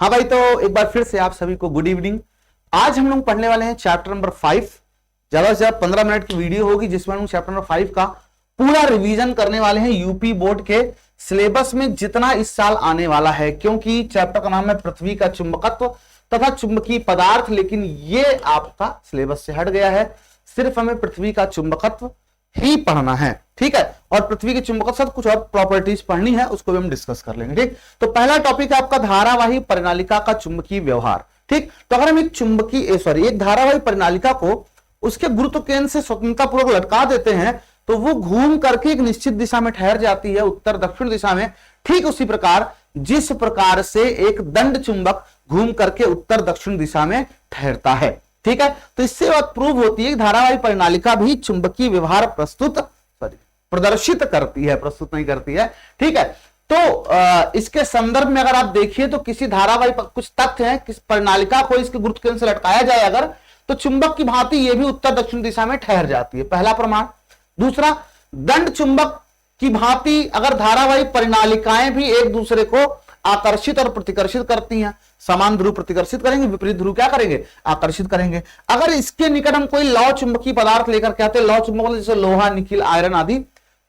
हाँ भाई, तो एक बार फिर से आप सभी को गुड इवनिंग। आज हम लोग पढ़ने वाले हैं चैप्टर नंबर 5। ज्यादा से ज्यादा 15 मिनट की वीडियो होगी जिसमें हम चैप्टर नंबर 5 का पूरा रिवीजन करने वाले हैं यूपी बोर्ड के सिलेबस में जितना इस साल आने वाला है, क्योंकि चैप्टर का नाम है पृथ्वी का चुंबकत्व तथा चुंबकीय पदार्थ। लेकिन ये आपका सिलेबस से हट गया है, सिर्फ हमें पृथ्वी का चुंबकत्व ही पढ़ना है, ठीक है। और पृथ्वी के चुंबकत्व साथ कुछ और प्रॉपर्टीज पढ़नी है, उसको भी हम डिस्कस कर लेंगे, ठीक। तो पहला टॉपिक है आपका धारावाही परिनालिका का चुंबकीय व्यवहार, ठीक। तो अगर हम एक धारावाही परिनालिका को उसके गुरुत्व केंद्र से स्वतंत्रता पूर्वक लटका देते हैं तो वो घूम करके एक निश्चित दिशा में ठहर जाती है, उत्तर दक्षिण दिशा में। ठीक उसी प्रकार जिस प्रकार से एक दंड चुंबक घूम करके उत्तर दक्षिण दिशा में ठहरता है, ठीक है। तो इससे बात प्रूव होती है कि धारावाही परिनालिका भी चुंबकीय व्यवहार प्रदर्शित करती है, प्रस्तुत नहीं करती है, ठीक है। तो इसके संदर्भ में अगर आप देखिए तो किसी धारावाही कुछ तथ्य हैं, किस परिनालिका को इसके गुरुत्व केंद्र से लटकाया जाए अगर, तो चुंबक की भांति यह भी उत्तर दक्षिण दिशा में ठहर जाती है, पहला प्रमाण। दूसरा, दंड चुंबक की भांति अगर धारावाही परिनालिकाएं भी एक दूसरे को आकर्षित और प्रतिकर्षित करती हैं, समान ध्रुव प्रतिकर्षित करेंगे, विपरीत ध्रुव क्या करेंगे, आकर्षित करेंगे। अगर इसके निकट हम कोई लौह चुंबकीय पदार्थ लेकर के आते हैं, लौह चुंबक जैसे लोहा, निकिल, आयरन आदि,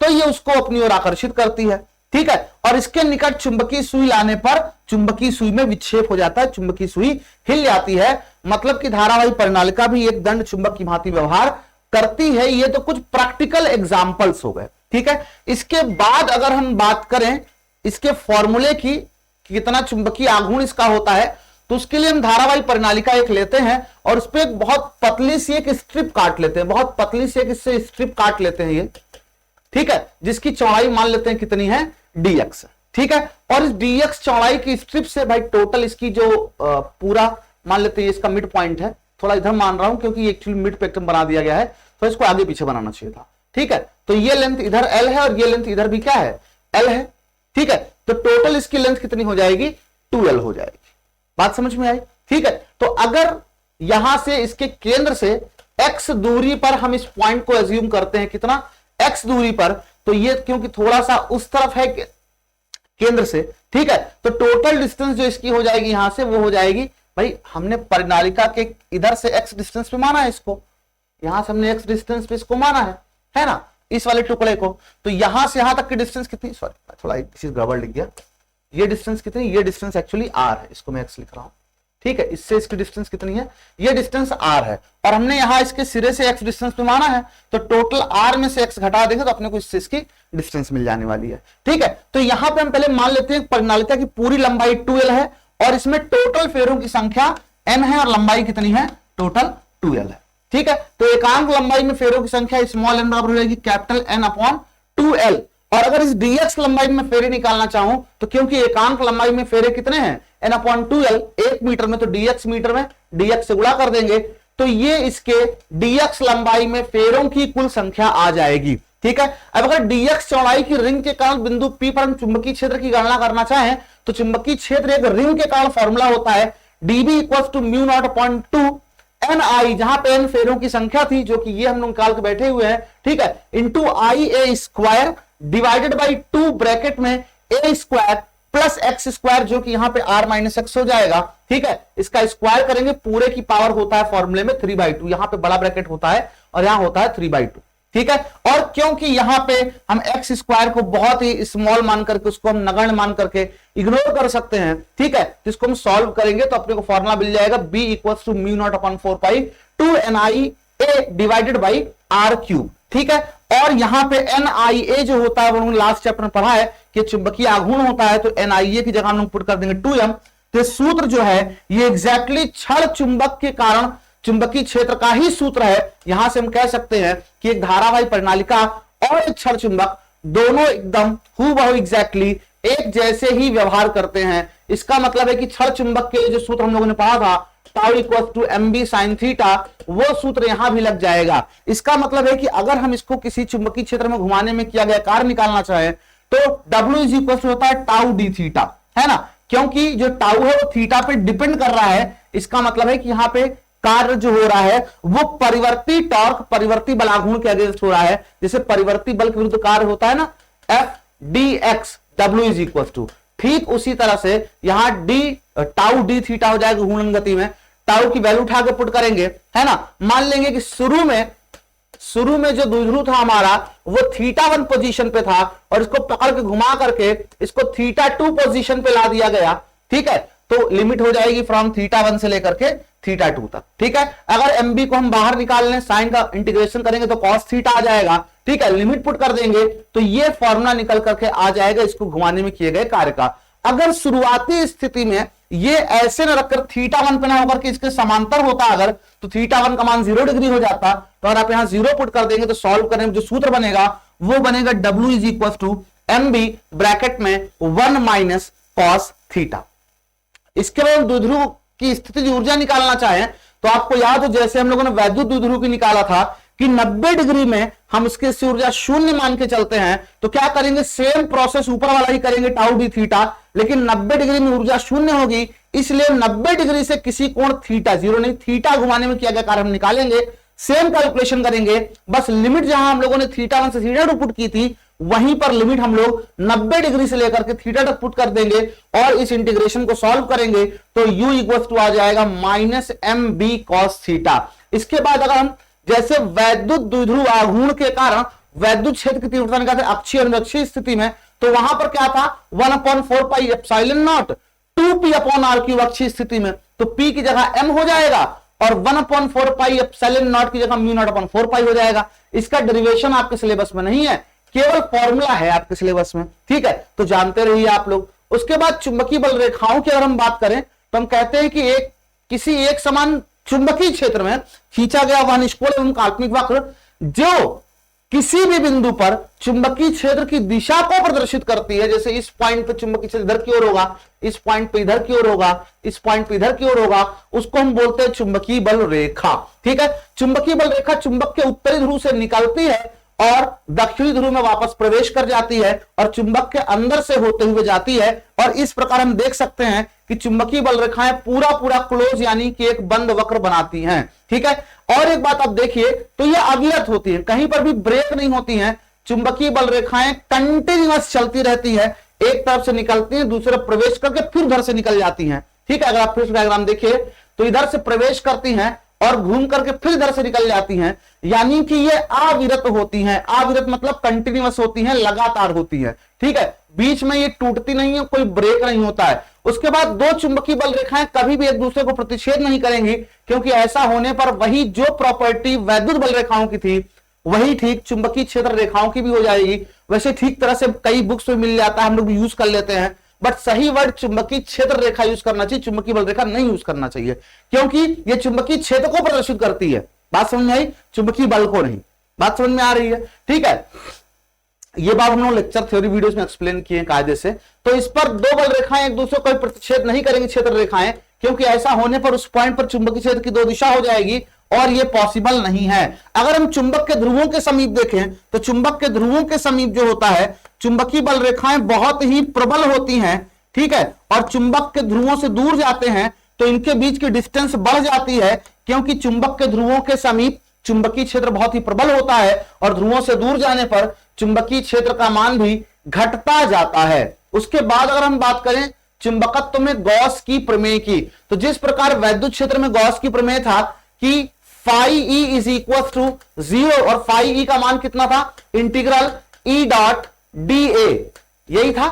तो ये उसको अपनी ओर आकर्षित करती है, ठीक है। और इसके निकट चुंबकीय सुई लाने पर चुंबकीय सुई में विक्षेप हो जाता है, चुंबकीय सुई हिल जाती है। मतलब कि धारावाही परिनालिका भी एक दंड चुंबक की भांति व्यवहार करती है। ये तो कुछ प्रैक्टिकल एग्जांपल्स हो गए, ठीक है। इसके बाद अगर हम बात करें इसके फॉर्मूले की, कितना चुंबकीय आघूर्ण इसका होता है, तो उसके लिए हम धारावाही परिनालिका एक लेते हैं और उस पर एक बहुत पतली सी एक स्ट्रिप काट लेते हैं, बहुत पतली सी एक इससे स्ट्रिप काट लेते हैं ये, ठीक है, जिसकी चौड़ाई मान लेते हैं कितनी है, dx, ठीक है। और इस dx चौड़ाई की स्ट्रिप से भाई टोटल इसकी जो पूरा मान लेते हैं, इसका मिड पॉइंट है, थोड़ा इधर मान रहा हूं क्योंकि एक्चुअली मिड पे बना दिया गया है, तो इसको आगे पीछे बनाना चाहिए था, ठीक है। तो ये लेंथ इधर l है और ये लेंथ इधर भी क्या है, l है, ठीक है। तो टोटल इसकी लेंथ कितनी हो जाएगी, 2l हो जाएगी। बात समझ में आई, ठीक है। तो अगर यहां से इसके केंद्र से x दूरी पर हम इस पॉइंट को एज्यूम करते हैं, कितना, x दूरी पर, तो ये क्योंकि थोड़ा सा उस तरफ है केंद्र से, ठीक है, तो टोटल डिस्टेंस जो इसकी हो जाएगी यहां से, वो हो जाएगी, भाई हमने परिनालिका के इधर से x डिस्टेंस पे माना है इसको, यहां से हमने x डिस्टेंस पे इसको माना है ना, इस वाले टुकड़े को। तो यहां से यहां तक की डिस्टेंस कितनी, सॉरी थोड़ा एक चीज गड़बड़ लिख गया, ये डिस्टेंस कितनी, ये डिस्टेंस एक्चुअली r है, इसको मैं x लिख रहा हूं, ठीक है। इससे इसकी डिस्टेंस कितनी है, ये डिस्टेंस r है, और हमने यहां इसके सिरे से x डिस्टेंस पे माना है, तो टोटल r में से x घटा देंगे तो अपने को इससे इसकी डिस्टेंस मिल जाने वाली है, ठीक है। तो यहां पे हम पहले मान लेते हैं परिनालिका की पूरी लंबाई 2l है और इसमें टोटल फेरों की संख्या n है और लंबाई कितनी है, टोटल 2l है, ठीक है। तो एकांक लंबाई में फेरों की संख्या स्मॉल n बराबर हो जाएगी कैपिटल N अपॉन 2l। और अगर इस dx लंबाई में फेरे निकालना चाहूं तो क्योंकि एकांक लंबाई में फेरे कितने हैं, n अपॉन 2l, 1 मीटर में, तो dx मीटर में, dx से गुणा कर देंगे तो ये इसके dx लंबाई में फेरों की कुल संख्या आ जाएगी, ठीक है। अब अगर dx चौड़ाई की रिंग के कारण बिंदु P पर हम चुंबकीय क्षेत्र की गणना करना चाहें तो चुंबकीय क्षेत्र एक रिंग के कारण फॉर्मूला होता है dB equals to mu naught upon 2 ni, जहां पे n फेरों की संख्या थी जो कि ये हम लोग निकाल के बैठे हुए हैं, ठीक है, into I A square divided by 2 bracket में a square plus x square, जो कि यहां पे r माइनस एक्स हो जाएगा, ठीक है। इसका स्क्वायर करेंगे, पूरे की पावर होता है फॉर्मूले में 3/2, यहां पे बड़ा ब्रैकेट होता है और यहां होता है 3/2, ठीक है। और क्योंकि यहां पे हम x स्क्वायर को बहुत ही स्मॉल मान करके, उसको हम नगण्य मान करके इग्नोर कर सकते हैं, ठीक है, तो इसको हम सॉल्व करेंगे तो अपने को फॉर्मूला मिल जाएगा b equals to mu naught upon 4 pi 2 NIA divided by r cube, ठीक है। और यहां पे NIA जो होता है वो हमने लास्ट चैप्टर में पढ़ा है कि चुंबकीय आघूर्ण होता है, तो NIA की जगह हम लोग पुट कर देंगे 2m। तो सूत्र जो है ये एग्जैक्टली क्षण चुंबक के कारण चुंबकीय क्षेत्र का ही सूत्र है। यहां से हम कह सकते हैं कि एक धारावाही परिनालिका और एक क्षण चुंबक दोनों एकदम हूबहू एग्जैक्टली एक जैसे ही व्यवहार करते हैं। इसका मतलब है कि क्षण चुंबक के लिए जो सूत्र हम लोगों ने पढ़ा था tau equals to mb sin theta, वो सूत्र यहां भी लग जाएगा। इसका मतलब है कि अगर हम इसको किसी चुंबकीय क्षेत्र में घुमाने में किया गया कार्य निकालना चाहें तो w इज इक्वल टू होता है टाउ डी थीटा, है ना, क्योंकि जो टाउ है वो थीटा पे डिपेंड कर रहा है। इसका मतलब है कि यहां पे कार्य जो हो रहा है वो परिवर्ती टॉर्क, परिवर्ती बलाघूर्ण के अगेंस्ट हो रहा है, जैसे परिवर्ती बल के विरुद्ध कार्य होता है ना, F dx w is equal to, ठीक उसी तरह से यहां डी टाउ डी थीटा हो जाएगा घूर्णन गति में, टाउ की वैल्यू उठा के पुट करेंगे, है ना। मान लेंगे कि शुरू में जो द्विध्रुव था हमारा वो θ1 पोजीशन पे था और इसको पकड़ के घुमा करके इसको θ2 पोजीशन पे ला दिया गया, ठीक है। तो लिमिट हो जाएगी फ्रॉम θ1 से लेकर के θ2 तक, ठीक है। अगर एमबी को हम बाहर निकाल लें, साइन का इंटीग्रेशन करेंगे तो cos थीटा आ जाएगा, ठीक है। लिमिट पुट कर देंगे तो ये फॉर्मूला निकल करके आ जाएगा इसको घुमाने में किए गए कार्य का। अगर शुरुआती स्थिति में ये ऐसे न रखकर θ1 पे ना होकर के इसके समांतर होता अगर, तो θ1 का मान 0 डिग्री हो जाता। तो अगर आप यहां 0 पुट कर देंगे तो सॉल्व करने में जो सूत्र बनेगा वो बनेगा W is equal to MB bracket में 1 माइनस cos थीटा। इसके बाद द्विध्रुव की स्थिति ऊर्जा निकालना चाहें तो आपको याद हो जैसे हम लोगों ने वैद्युत द्विध्रुव की निकाला था कि 90 डिग्री में हम इसकी ऊर्जा शून्य मान के चलते हैं, तो क्या करेंगे सेम प्रोसेस ऊपर वाला ही करेंगे टाउ डी थीटा, लेकिन 90 डिग्री में ऊर्जा शून्य होगी, इसलिए 90 डिग्री से किसी कोण थीटा, जीरो नहीं थीटा घुमाने में किया गया कार्य हम निकालेंगे, सेम कैलकुलेशन करेंगे। बस लिमिट जहां हम लोगों ने θ1 से θ2 पुट की थी वहीं पर लिमिट हम लोग 90 डिग्री से लेकर के थीटा तक पुट कर देंगे और इस इंटीग्रेशन को सॉल्व करेंगे तो u इक्वल टू आ जाएगा माइनस MB cos थीटा। इसके बाद अगर हम जैसे वैद्युत द्विध्रुव आघूर्ण के कारण वैद्युत क्षेत्र की तीव्रता निकालते अक्षीय और निरक्षीय स्थिति में, तो वहां पर क्या था 1/4 pi epsilon not 2p upon r cube अक्षीय स्थिति में, तो p की जगह m हो जाएगा और 1/4 पाई एप्सिलॉन नॉट की जगह μ0/4 पाई हो जाएगा। इसका डेरिवेशन आपके सिलेबस में नहीं है, केवल फॉर्मूला है आपके सिलेबस में, ठीक है, तो जानते रहिए आप लोग। उसके बाद चुंबकीय बल रेखाओं की अगर हम बात करें तो हम कहते हैं कि किसी एक समान चुंबकीय क्षेत्र में खींचा गया वह निष्कोण एवं काल्पनिक वक्र जो किसी भी बिंदु पर चुंबकीय क्षेत्र की दिशा को प्रदर्शित करती है, जैसे इस पॉइंट पे चुंबकीय क्षेत्र इधर की ओर होगा, इस पॉइंट पे इधर की ओर होगा, इस पॉइंट पे इधर की ओर होगा, उसको हम बोलते हैं चुंबकीय बल रेखा, ठीक है। चुंबकीय बल रेखा चुंबक के उत्तरी ध्रुव से निकलती है और दक्षिणी ध्रुव में वापस प्रवेश कर जाती है और चुंबक के अंदर से होते हुए जाती है, और इस प्रकार हम देख सकते हैं कि चुंबकीय बल रेखाएं पूरा क्लोज यानी कि एक बंद वक्र बनाती हैं, ठीक है। और एक बात आप देखिए तो ये अविरत होती है, कहीं पर भी ब्रेक नहीं होती हैं। चुंबकीय बल रेखाएं कंटिन्यूअस चलती रहती है, एक तरफ से निकलती हैं दूसरी तरफ प्रवेश करके फिर उधर से निकल जाती हैं, ठीक है। अगर आप फिर डायग्राम देखिए तो इधर से प्रवेश करती हैं और घूम करके फिर इधर से निकल जाती हैं, यानी कि ये अविरत होती हैं। अविरत मतलब कंटिन्यूअस होती हैं, लगातार होती हैं, ठीक है, बीच में ये टूटती नहीं है, कोई ब्रेक नहीं होता है। उसके बाद दो चुंबकीय बल रेखाएं कभी भी एक दूसरे को प्रतिच्छेद नहीं करेंगी, क्योंकि ऐसा होने पर वही जो प्रॉपर्टी वैद्युत बल रेखाओं की थी वही ठीक चुंबकीय क्षेत्र रेखाओं की भी हो जाएगी। वैसे ठीक तरह से कई बुक्स में मिल जाता है, हम लोग यूज कर लेते हैं, बट सही वर्ड चुंबकीय क्षेत्र रेखा यूज करना चाहिए, चुंबकीय बल रेखा नहीं यूज करना चाहिए, क्योंकि ये चुंबकीय क्षेत्र को प्रदर्शित करती है। बात समझ में आई, चुंबकीय बल को नहीं। बात समझ में आ रही है, ठीक है। ये बात हम लोग लेक्चर थ्योरी वीडियोस में एक्सप्लेन किए कायदे से। तो इस पर दो बल रेखाएं एक दूसरे को प्रतिच्छेद नहीं करेंगी क्षेत्र रेखाएं, क्योंकि ऐसा होने पर उस पॉइंट पर चुंबकीय क्षेत्र की दो दिशा हो जाएगी और ये पॉसिबल नहीं है। अगर हम चुंबक के ध्रुवों के समीप देखें तो चुंबक के ध्रुवों के समीप जो होता है चुंबकीय बल रेखाएं बहुत ही प्रबल होती हैं, ठीक है, और चुंबक के ध्रुवों से दूर जाते हैं तो इनके बीच की डिस्टेंस बढ़ जाती है, क्योंकि चुंबक के ध्रुवों के समीप चुंबकीय क्षेत्र बहुत ही प्रबल होता है और ध्रुवों से दूर जाने पर चुंबकीय क्षेत्र का मान भी घटता जाता है। उसके बाद अगर हम बात करें चुंबकत्व में गॉस की प्रमेय की, तो जिस प्रकार वैद्युत क्षेत्र में गॉस की प्रमेय था कि phi E is equal to 0 और फाई ई का मान कितना था, integral E dot D A, यही था,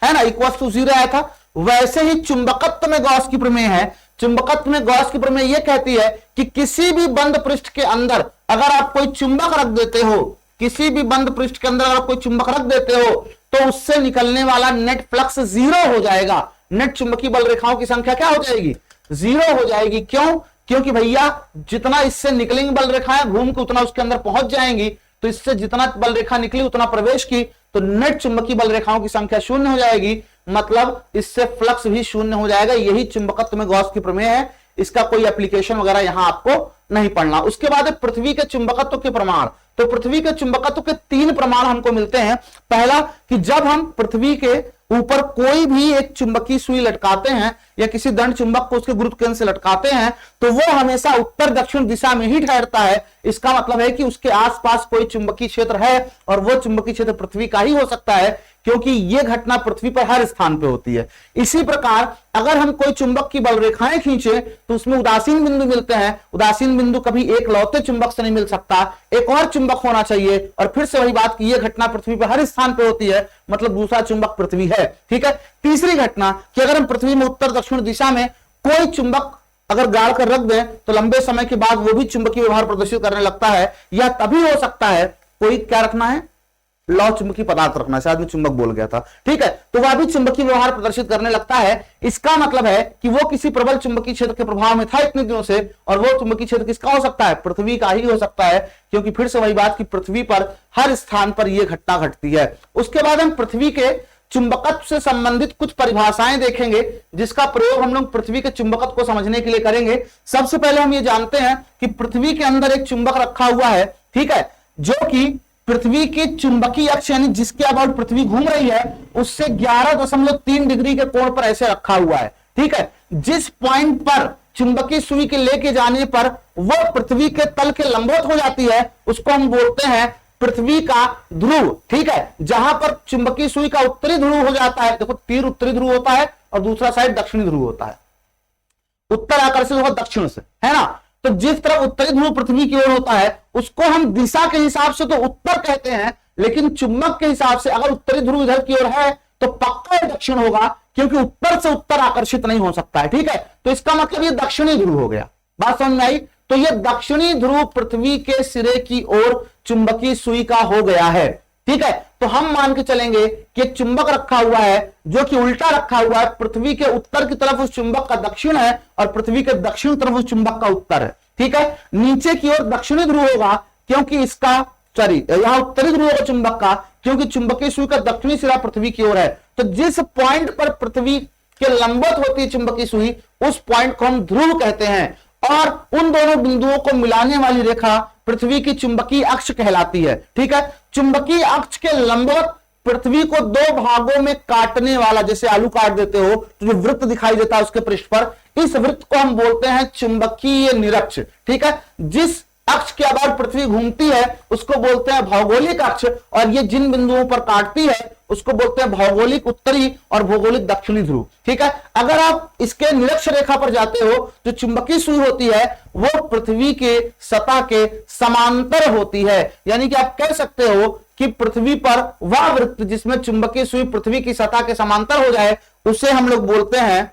है ना, इक्वल टू 0 आया था। वैसे ही चुंबकत्व में गॉस की प्रमेय है। चुंबकत्व में गॉस की प्रमेय यह कहती है कि किसी भी बंद पृष्ठ के अंदर अगर आप कोई चुंबक रख देते हो, किसी भी बंद पृष्ठ के अंदर अगर आप कोई चुंबक रख देते हो तो उससे निकलने वाला नेट फ्लक्स 0 हो जाएगा। नेट चुंबकीय बल रेखाओं की संख्या क्या हो जाएगी, 0 हो जाएगी। क्यों, क्योंकि भैया जितना इससे निकलेंगी बल रेखाएं घूम के उतना उसके अंदर पहुंच जाएंगी, तो इससे जितना बल रेखा निकली उतना प्रवेश की, तो नेट चुंबकीय बल रेखाओं की संख्या 0 हो जाएगी, मतलब इससे फ्लक्स भी 0 हो जाएगा। यही चुंबकत्व में गॉस की प्रमेय है, इसका कोई एप्लीकेशन वगैरह यहां आपको नहीं पढ़ना। उसके बाद पृथ्वी के चुंबकत्व के प्रमाण, तो पृथ्वी के चुंबकत्व के 3 प्रमाण हमको मिलते हैं। पहला कि जब हम पृथ्वी के ऊपर कोई भी एक चुंबकीय सुई लटकाते हैं या किसी दंड चुंबक को उसके गुरुत्व केंद्र से लटकाते हैं तो वो हमेशा उत्तर दक्षिण दिशा में ही ठहरता है। इसका मतलब है कि उसके आसपास कोई चुंबकीय क्षेत्र है और वो चुंबकीय क्षेत्र पृथ्वी का ही हो सकता है, क्योंकि यह घटना पृथ्वी पर हर स्थान पर होती है। इसी प्रकार अगर हम कोई चुंबक की बल रेखाएं खींचे तो उसमें उदासीन बिंदु मिलते हैं। उदासीन बिंदु कभी एक लौते चुंबक से नहीं मिल सकता, एक और चुंबक होना चाहिए। और फिर से वही बात कि यह घटना पृथ्वी पर हर स्थान पर होती है, मतलब दूसरा चुंबक पृथ्वी है। ठीक है। तीसरी घटना कि अगर हम पृथ्वी में उत्तर दक्षिण दिशा में कोई चुंबक अगर गाड़ कर रख दें तो लंबे समय के बाद वो भी चुंबकीय व्यवहार प्रदर्शित करने लगता है। यह तभी हो सकता है, कोई क्या रखना है, लौ चुंबकीय पदार्थ रखना है, शायद मैं चुंबक बोल गया था। ठीक है। तो वह भी चुंबकीय व्यवहार प्रदर्शित करने लगता है। इसका मतलब है कि वो किसी प्रबल चुंबकीय क्षेत्र के प्रभाव में था इतने दिनों से, और वो चुंबकीय क्षेत्र किसका हो सकता है, पृथ्वी का ही हो सकता है, क्योंकि फिर से वही बात कि पृथ्वी पर हर स्थान पर यह घटना घटती है। उसके बाद हम पृथ्वी के चुंबकत्व से संबंधित कुछ परिभाषाएं देखेंगे, जिसका प्रयोग हम लोग पृथ्वी के चुंबकत्व को समझने के लिए करेंगे। सबसे पहले हम ये जानते हैं कि पृथ्वी के अंदर एक चुंबक रखा हुआ है, ठीक है, जो कि पृथ्वी की चुंबकीय अक्ष यानी जिसके अबाउट पृथ्वी घूम रही है उससे 11.3 डिग्री के कोण पर ऐसे रखा हुआ है। ठीक है। जिस पॉइंट पर चुंबकीय सुई के लेके जाने पर वह पृथ्वी के तल के लंबवत हो जाती है उसको हम बोलते हैं पृथ्वी का ध्रुव। ठीक है। जहां पर चुंबकीय सुई का उत्तरी ध्रुव हो जाता है, देखो तीर उत्तरी ध्रुव होता है और दूसरा साइड दक्षिणी ध्रुव होता है। उत्तर आकर्षित होगा दक्षिण से, है ना। तो जिस तरफ उत्तरी ध्रुव पृथ्वी की ओर होता है उसको हम दिशा के हिसाब से तो उत्तर कहते हैं, लेकिन चुंबक के हिसाब से अगर उत्तरी ध्रुव इधर की ओर है तो पक्का दक्षिण होगा, क्योंकि उत्तर से उत्तर आकर्षित नहीं हो सकता है। ठीक है। तो इसका मतलब ये दक्षिणी ध्रुव हो गया। बात समझ में आई। तो ये दक्षिणी ध्रुव पृथ्वी के सिरे की ओर चुंबकीय सुई का हो गया है। ठीक है। तो हम मान के चलेंगे कि एक चुंबक रखा हुआ है जो कि उल्टा रखा हुआ है, पृथ्वी के उत्तर की तरफ उस चुंबक का दक्षिण है और पृथ्वी के दक्षिण तरफ उस चुंबक का उत्तर है। ठीक है। नीचे की ओर दक्षिणी ध्रुव होगा क्योंकि इसका यहां उत्तरी ध्रुव होगा चुंबक का, क्योंकि चुंबकीय सुई का दक्षिणी सिरा पृथ्वी की ओर है। तो जिस पॉइंट पर पृथ्वी के लंबवत होती है चुंबकीय सुई उस पॉइंट को हम ध्रुव कहते हैं, और उन दोनों बिंदुओं को मिलाने वाली रेखा पृथ्वी की चुंबकीय अक्ष कहलाती है। ठीक है। चुंबकीय अक्ष के लंबवत पृथ्वी को दो भागों में काटने वाला, जैसे आलू काट देते हो तो जो वृत्त दिखाई देता है उसके पृष्ठ पर, इस वृत्त को हम बोलते हैं चुंबकीय निरक्ष। ठीक है। जिस अक्ष के अबाउट पृथ्वी घूमती है उसको बोलते हैं भौगोलिक अक्ष, और ये जिन बिंदुओं पर काटती है उसको बोलते हैं भौगोलिक उत्तरी और भौगोलिक दक्षिणी ध्रुव। ठीक है। अगर आप इसके निरक्ष रेखा पर जाते हो, जो चुंबकीय सुई होती है वो पृथ्वी के सतह के समांतर होती है, यानी कि आप कह सकते हो कि पृथ्वी पर वह वृत्त जिसमें चुंबकीय सुई पृथ्वी की सतह के समांतर हो जाए उसे हम लोग बोलते हैं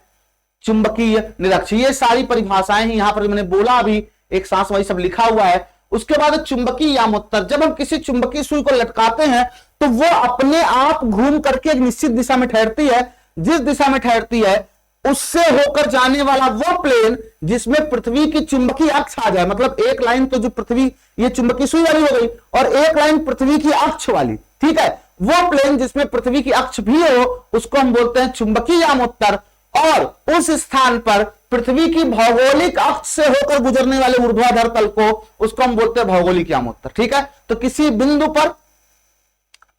चुंबकीय निरक्ष। ये सारी परिभाषाएं ही यहां पर मैंने बोला, अभी एक सांस वही सब लिखा हुआ है। उसके बाद चुंबकीय यामोत्तर, जब हम किसी चुंबकीय सुई को लटकाते हैं तो वो अपने आप घूम करके एक निश्चित दिशा में ठहरती है। जिस दिशा में ठहरती है उससे होकर जाने वाला वो प्लेन जिसमें पृथ्वी की चुंबकीय अक्ष आ जाए, मतलब एक लाइन तो जो पृथ्वी ये चुंबकीय सुई वाली हो गई और एक लाइन पृथ्वी की अक्ष वाली। ठीक है। वो प्लेन जिसमें पृथ्वी की अक्ष भी हो उसको हम बोलते हैं चुंबकीय यामोत्तर, और उस स्थान पर पृथ्वी की भौगोलिक अक्ष से होकर गुजरने वाले ऊर्ध्वाधर तल को उसको हम बोलते हैं भौगोलिक यामोत्तर। ठीक है। तो किसी बिंदु पर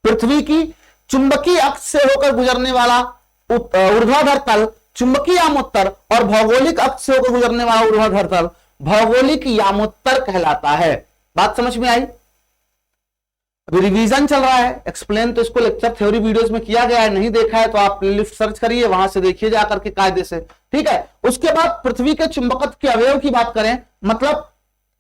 पृथ्वी की चुंबकीय अक्ष से होकर गुजरने वाला ऊर्ध्वाधर तल चुंबकीय यामोत्तर और भौगोलिक अक्ष से होकर गुजरने वाला ऊर्ध्वाधर तल भौगोलिक यामोत्तर कहलाता है। बात समझ में आई। अभी रिवीजन चल रहा है, एक्सप्लेन तो इसको लेक्चर थ्योरी वीडियोस में किया गया है, नहीं देखा है तो आप प्लेलिस्ट सर्च करिए, वहां से देखिए जाकर के कायदे से। ठीक है। उसके बाद पृथ्वी के चुंबकत्व के अवयव की बात करें, मतलब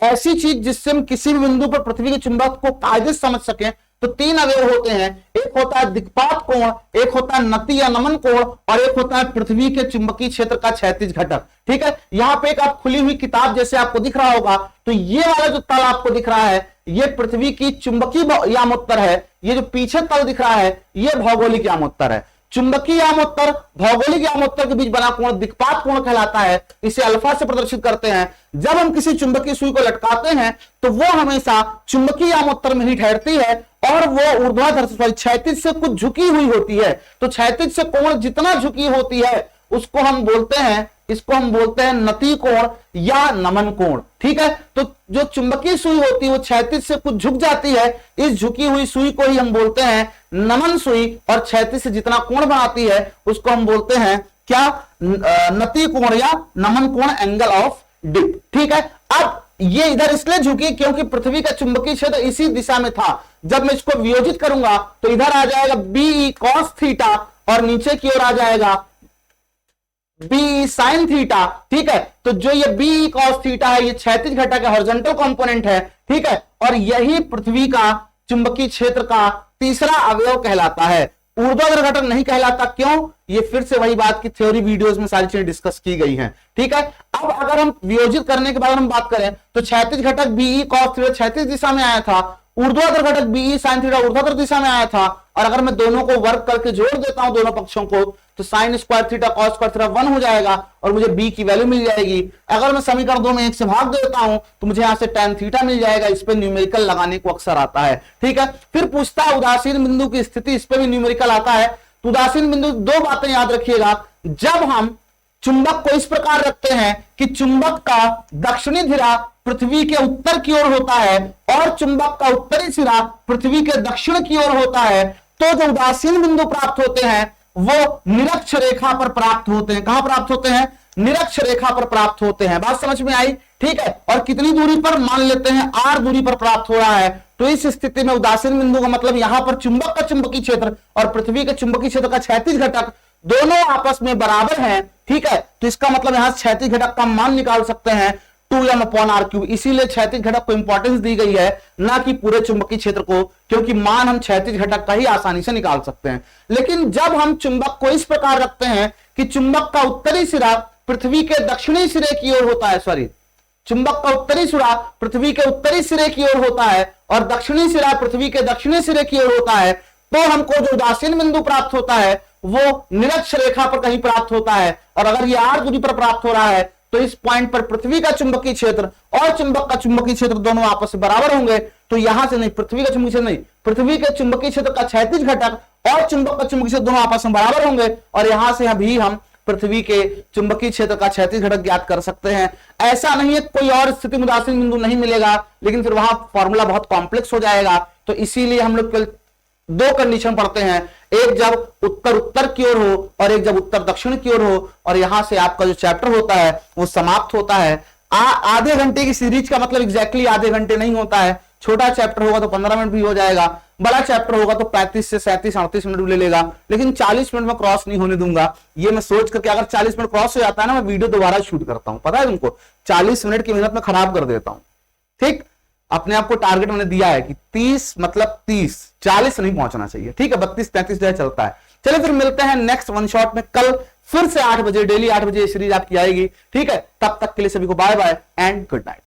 ऐसी चीज जिससे हम किसी भी बिंदु पर पृथ्वी के चुंबकत्व को कायदे से समझ सकें, तो तीन अवयव होते हैं। एक होता है दिक्पात कोण, एक होता है नति या नमन कोण, और एक होता है पृथ्वी के चुंबकीय क्षेत्र का क्षैतिज घटक। ठीक है। यहां पे एक आप खुली हुई किताब जैसे आपको दिख रहा होगा, तो ये वाला जो तल आपको दिख रहा है ये पृथ्वी की चुंबकीय यामोत्तर है, ये जो पीछे तल दिख रहा है ये भौगोलिक यामोत्तर है। चुंबकीय यामोत्तर भौगोलिक यामोत्तर के बीच बना कोण दिक्पात कोण कहलाता है। इसे अल्फा से प्रदर्शित करते हैं। जब हम किसी चुंबकीय सुई को लटकाते हैं तो वो हमेशा चुंबकीय यामोत्तर में ही ठहरती है और वो ऊर्ध्वाधर क्षैतिज से कुछ झुकी हुई होती है। तो क्षैतिज से कोण जितना झुकी होती है उसको हम बोलते हैं, इसको हम बोलते हैं नति कोण या नमन कोण। ठीक है। तो जो चुंबकीय सुई होती है वो क्षैतिज से कुछ झुक जाती है, इस झुकी हुई सुई को ही हम बोलते हैं नमन सुई, और क्षैतिज से जितना कोण बनाती है उसको हम बोलते हैं क्या नती कोण या नमन कोण, एंगल ऑफ डिप। ठीक है, अब ये इधर इसलिए झुकी क्योंकि पृथ्वी का चुंबकीय क्षेत्र इसी दिशा में था। जब मैं इसको वियोजित करूंगा तो इधर आ जाएगा बी कॉस थीटा और नीचे की ओर आ जाएगा बी साइन थीटा। ठीक है, तो जो ये बी कॉस थीटा है ये क्षैतिज घटक है, हॉरिजॉन्टल कंपोनेंट है। ठीक है, और यही पृथ्वी का चुंबकीय क्षेत्र का तीसरा अवयव कहलाता है, ऊर्ध्वाधर घटक नहीं कहलाता। क्यों? ये फिर से वही बात की थ्योरी वीडियोस में सारी चीजें डिस्कस की गई हैं। ठीक है, अब अगर हम वियोजित करने के बाद हम बात करें तो क्षैतिज घटक बीई कॉस थीटा क्षैतिज दिशा में आया था, ऊर्ध्वाधर घटक बीई साइन थीटा ऊर्ध्वाधर दिशा में आया था। और अगर मैं दोनों को वर्क करके जोड़ देता हूं दोनों पक्षों को तो sine square theta cos square theta 1 हो जाएगा और मुझे बी की वैल्यू मिल जाएगी। अगर मैं समीकरण 2 में 1 से भाग देता हूं तो मुझे यहां से tan थीटा मिल जाएगा। इस पे न्यूमेरिकल लगाने को अक्सर आता है। ठीक है, फिर पूछता है उदासीन बिंदु की स्थिति, इस पे भी न्यूमेरिकल आता है। तो उदासीन बिंदु 2 बातें याद रखिएगा। जब हम चुंबक को इस प्रकार रखते हैं कि चुंबक का दक्षिणी धिरा पृथ्वी के उत्तर की ओर होता है और चुंबक का उत्तरी सिरा पृथ्वी के दक्षिण की ओर होता है, तो जो उदासीन बिंदु प्राप्त होते हैं वो निरक्ष रेखा पर प्राप्त होते हैं। कहां प्राप्त होते हैं? निरक्ष रेखा पर प्राप्त होते हैं। बात समझ में आई? ठीक है, और कितनी दूरी पर? मान लेते हैं r दूरी पर प्राप्त हो रहा है। तो इस स्थिति में उदासीन बिंदु का मतलब यहां पर चुंबक का चुंबकीय क्षेत्र और पृथ्वी के चुंबकीय क्षेत्र का क्षैतिज घटक दोनों आपस में बराबर हैं। ठीक है, तो इसका मतलब यहां क्षैतिज घटक का मान निकाल सकते हैं 2m/r³। इसीलिए क्षैतिज घटक को इंपॉर्टेंस दी गई है, ना कि पूरे चुंबकीय क्षेत्र को, क्योंकि मान हम क्षैतिज घटक का ही आसानी से निकाल सकते हैं। लेकिन जब हम चुंबक को इस प्रकार रखते हैं कि चुंबक का उत्तरी सिरा पृथ्वी के दक्षिणी सिरे की ओर होता है, चुंबक का उत्तरी सिरा पृथ्वी के उत्तरी सिरे की ओर होता है और दक्षिणी सिरा पृथ्वी के दक्षिणी सिरे की ओर होता है, तो हमको जो उदासीन बिंदु प्राप्त होता है वो निरक्ष रेखा पर कहीं प्राप्त होता है। और अगर ये r दूरी पर प्राप्त हो रहा है तो इस पॉइंट पर पृथ्वी का चुंबकीय क्षेत्र और चुंबक का चुंबकीय क्षेत्र दोनों आपस में बराबर होंगे। तो यहां से नहीं, पृथ्वी का चुंबकीय क्षेत्र नहीं, पृथ्वी के चुंबकीय क्षेत्र का क्षैतिज घटक और चुंबक का चुंबकीय क्षेत्र दोनों आपस में बराबर होंगे और यहां से भी हम पृथ्वी के चुंबकीय क्षेत्र का क्षैतिज घटक ज्ञात कर सकते हैं। ऐसा नहीं है कोई और स्थिति में उदासीन बिंदु नहीं मिलेगा, लेकिन फिर वहां फॉर्मूला बहुत कॉम्प्लेक्स हो जाएगा। तो इसीलिए हम लोग 2 कंडीशन पढ़ते हैं, एक जब उत्तर उत्तर की ओर हो और एक जब उत्तर दक्षिण की ओर हो। और यहां से आपका जो चैप्टर होता है वो समाप्त होता है। आधे घंटे की सीरीज का मतलब एग्जैक्टली आधे घंटे नहीं होता है। छोटा चैप्टर होगा तो 15 मिनट भी हो जाएगा, बड़ा चैप्टर होगा तो 35 से 37-38 मिनट भी ले लेगा, लेकिन 40 मिनट में क्रॉस नहीं होने दूंगा। ये मैं सोच करके अगर 40 मिनट क्रॉस हो जाता है ना, मैं वीडियो दोबारा शूट करता हूं। पता है तुमको, 40 मिनट की मेहनत में खराब कर देता हूं। ठीक, अपने आप को टारगेट मैंने दिया है कि 30 मतलब 30, 40 नहीं पहुंचना चाहिए। ठीक है, 32-33 जो चलता है। चलिए फिर मिलते हैं नेक्स्ट वन शॉट में। कल फिर से 8 बजे, डेली 8 बजे ये सीरीज आपकी आएगी। ठीक है, तब तक के लिए सभी को bye bye and good night.